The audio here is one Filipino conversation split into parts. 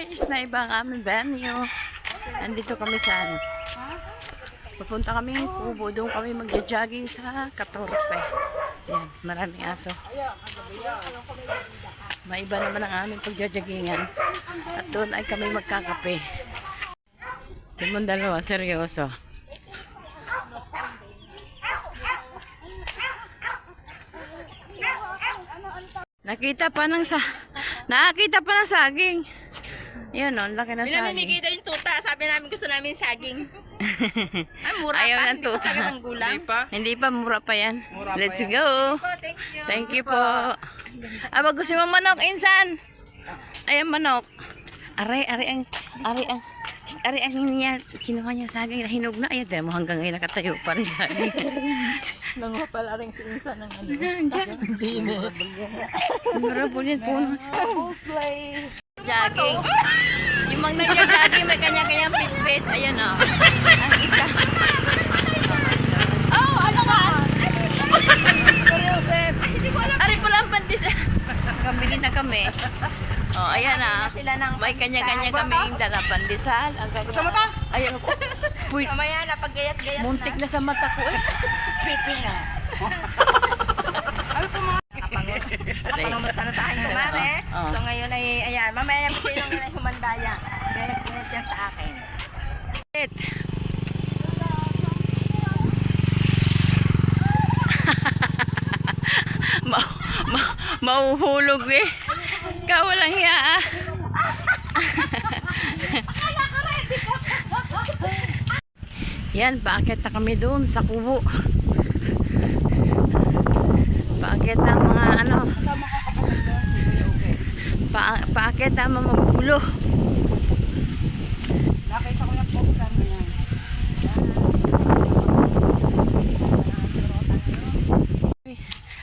guys, na ibang aming venue. Nandito kami sa ano. Pupunta kami ng Kubo. Doon kami magja-jogging sa 14. Yan, maraming aso. Maiba naman ang aming pagja-joggingan. At doon ay kami magkakape. Timon dalawa, seryoso. Nakita pa ng saging. Yan o, laki na saging. Binamimigay daw yung tuta. Sabi namin gusto namin saging. Mura Ayaw pa. ng Hindi pa tuta. saging ng gulang. Hindi pa, mura pa yan. Let's Thank go. you. Thank you po. Aba, gusto mo manok, insan? Ayan, manok. Ari ang niya, kinuha niya saging na hinog na. Ayan, mo hanggang ngayon nakatayo pa rin saging. Nanguha pala rin si Insa ng ano. Diyan. Hindi mo. Marabol yan po. Place. Jogging. Yung mga nagja-jogging, may kanya-kanyang pitpit. Ayan o. Ang isa. Oh, ano ka? Ari pala ang pandis. Kamili na kami. Oh, ayan na. May kanya-kanya kaming dala pandesal. Sa mata? Ayan po. Uy, Mamaya na paggayat-gayat na. muntik na sa mata ko eh. Pipi na. Pangamusta na sa akin kumare. Oh. So ngayon ay, ayan, mamaya yung sinong nila humandaya. Gayat-gayat yan sa akin. Mauhulog eh. Kawalang hiya ah. Yan, paakyat na kami doon sa Kubo. Paakyat ng mga ano. Paakyat na mga magulo. Nakita ko yung program na yan.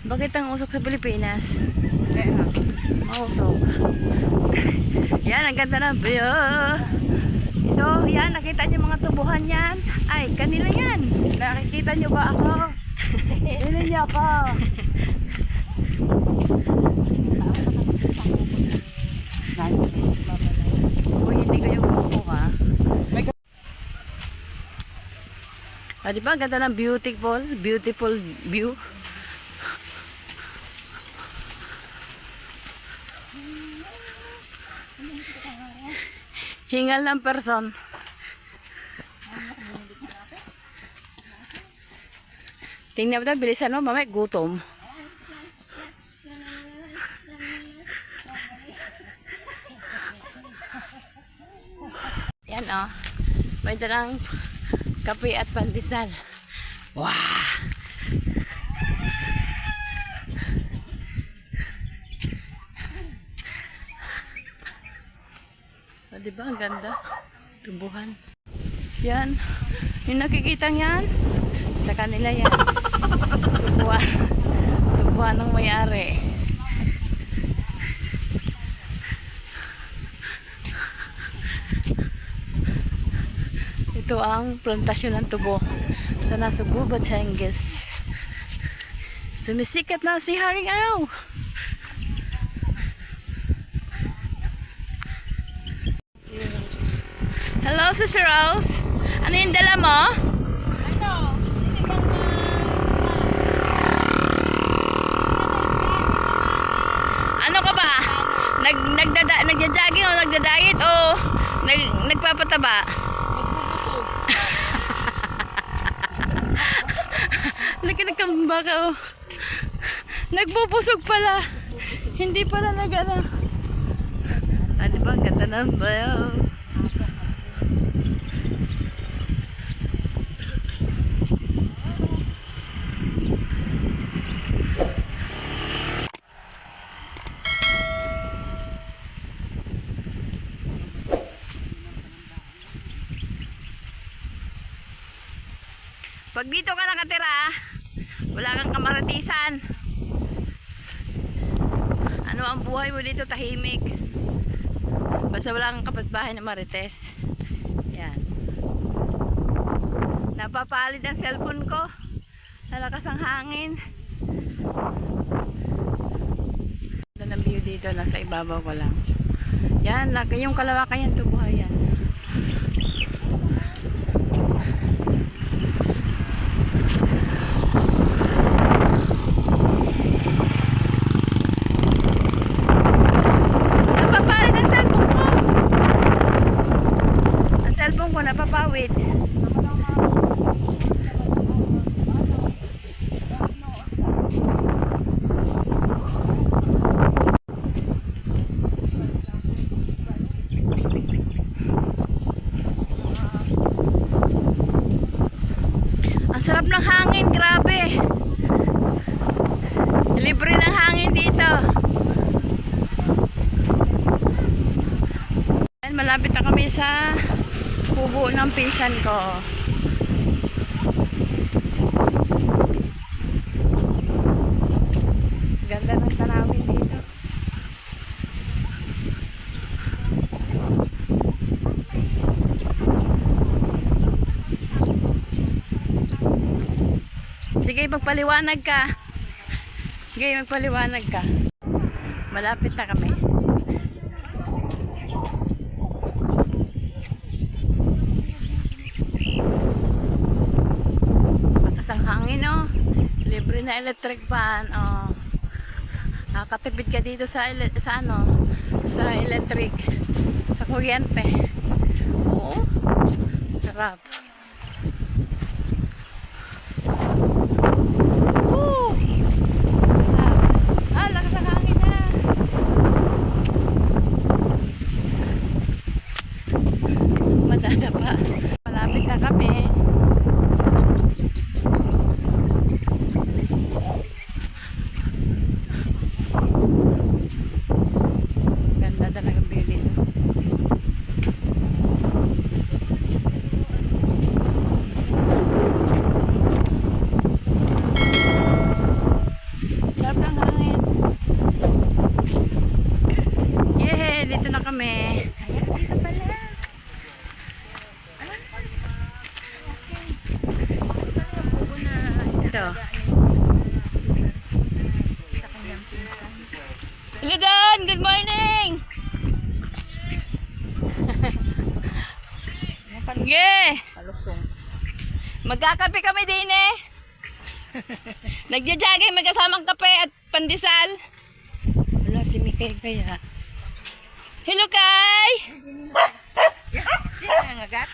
Bakit ang usok sa Pilipinas? Mausok. Yan, ang ganda ng view. Ito, yan, nakita niyo mga tubuhan yan. Ay, kanila yan. Nakikita nyo ba ako? Hindi niyo ako. Kung hindi kayo kukuha. Ah, di ba? Ang ganda ng beautiful view. Hingal ng person. Tingnan mo tayo, bilisan mo, mamaya gutom. Yan o. May dalang kape at pandesal. Wow! O, diba? Ang ganda. Tubuhan. Yan. Yung nakikita yan, sa kanila yan. Tubuhan. Tubuhan ng may-ari. Ito ang plantasyon ng tubo sa Nasugbu, Batangas. Sumisikat na si Haring Araw. Hello, Sister Rose. Ano yung dala mo? Ano? Sinigang na Ano ka ba? Nagja-jogging o nagda-diet o nagpapataba? magbubusog. Nagkamba ka o. Nagbubusog pala. Hindi pala nag-ano. Ah, diba? Ang ganda ng bayaw. Pag dito ka nakatira, wala kang kamaratisan. Ano ang buhay mo dito? Tahimik. Basta wala kang kapitbahay na marites. Yan. Napapalid ang cellphone ko. Nalakas ang hangin. Ganda ng view dito, nasa ibabaw ko lang. Yan, laki yung Kalawakan yan, tubuhay yan. Napapawid ang cellphone ko. Ang cellphone ko napapawid. Ang sarap ng hangin, grabe. Libre ng hangin dito. Ayan, malapit na kami sa kubo ng pinsan ko. Ganda ng tanawin dito. Sige, magpaliwanag ka. Sige, magpaliwanag ka. Malapit na kami. Patas ang hangin, oh. Libre na electric fan, oh. Nakakatipid ka dito sa electric, sa kuryente. Oo. Sarap. Lakas ang hangin na. Madadapa. Malapit na kami. Ganda talaga bili. Sarap ng hangin. Yehey, dito na kami. Dito pala. Ito. Sa kanyang pinsan. Hello Dan, good morning. Yeah. Palusong. Magkakape kami din eh. Nagja-jogging, may kasamang kape at pandesal. Wala si Mikay kaya. Hello Kay! Dito ang agat.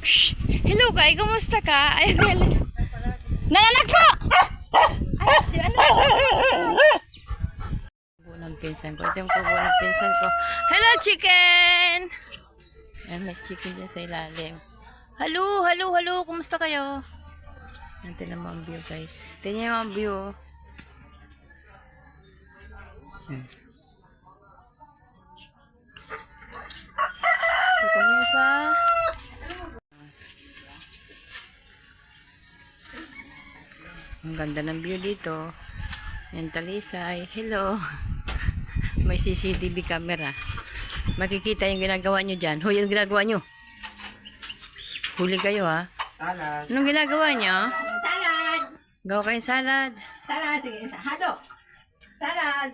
Shh! Hello Kay, kumusta ka? Ay, nanganak po! Ay, ano? Kubo ng pinsan ko. Ito yung kubo ng pinsan ko. Hello chicken! Ayan, may chicken dyan sa ilalim. Hello, hello, hello. Kumusta kayo? Natin naman ang view guys. Tingnan yung ang view. Ito kami sa... Ang ganda ng view dito. Yan talisay. Hello. May CCTV camera. Makikita yung ginagawa nyo dyan. Hoy, yung ginagawa nyo. Huli kayo ha. Salad. Anong ginagawa nyo? Salad! Gawa kayong salad. Salad! Sige, halo! Salad!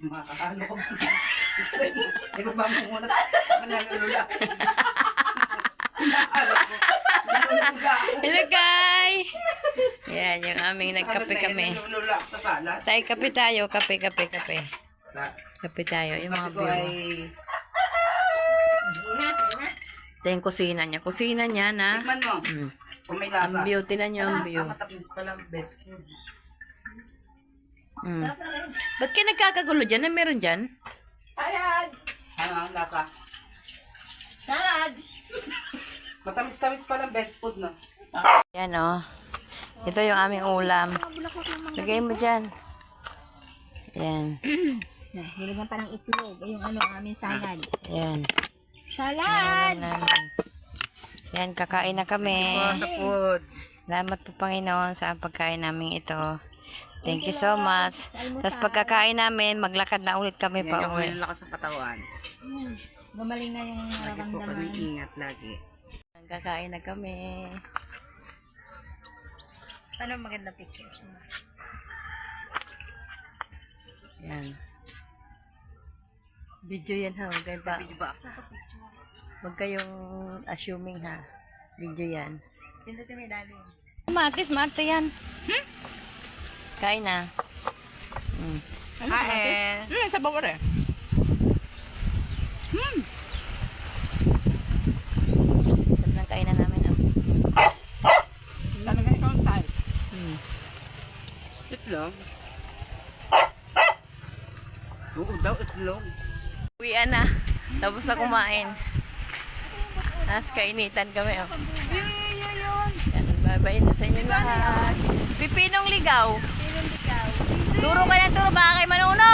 Makakalo ko. Ibaba mo muna. Manalulula. Hello Kay! Yan, yung aming nagkape kami. Nalulula ako sa salad. Tayo kape tayo. Kape. Kape tayo. Yung mga Sabi ko view. ay Ito yung kusina niya. Kusina niya na. tikman mo. Kung may lasa. Ang beauty na niyo. Ang view. Matamis pala best food. Ba't kayo nagkakagulo dyan? Ano meron dyan? Salad! Ano ang lasa? Salad! Matamis-tamis pala best food, no? Yan o. Ito yung aming ulam. Lagay mo dyan. Yan. Nahiligan pa ng itlog. Yung ano, aming salad. Yan. Salad! Yan, kakain na kami. Sa food. Salamat po Panginoon sa pagkain namin ito. Thank you so much. Tapos pagkakain namin, maglakad na ulit kami Yan pa yung uwi. may lakas ng katawan. Gumaling na yung Lagi po kami nararamdaman. ingat lagi. Kakain na kami. Ano maganda pictures mo? Yan. Video yan ha, huwag kayo ba? Video ba? Huwag kayong assuming ha. Video yan. Tindutin mo yung dali. Matis, Marte yan. Kain na. Kain. Sa bawar eh. Sarap ng kainan namin. Talaga ikaw ang type. Itlog. Oo daw, itlog. Uwian na. Tapos na kumain. Nas kainitan kami. Oh. Yan, bye-bye na sa inyo lahat. Pipinong ligaw. Turo ka na turo. Baka kay Manuno.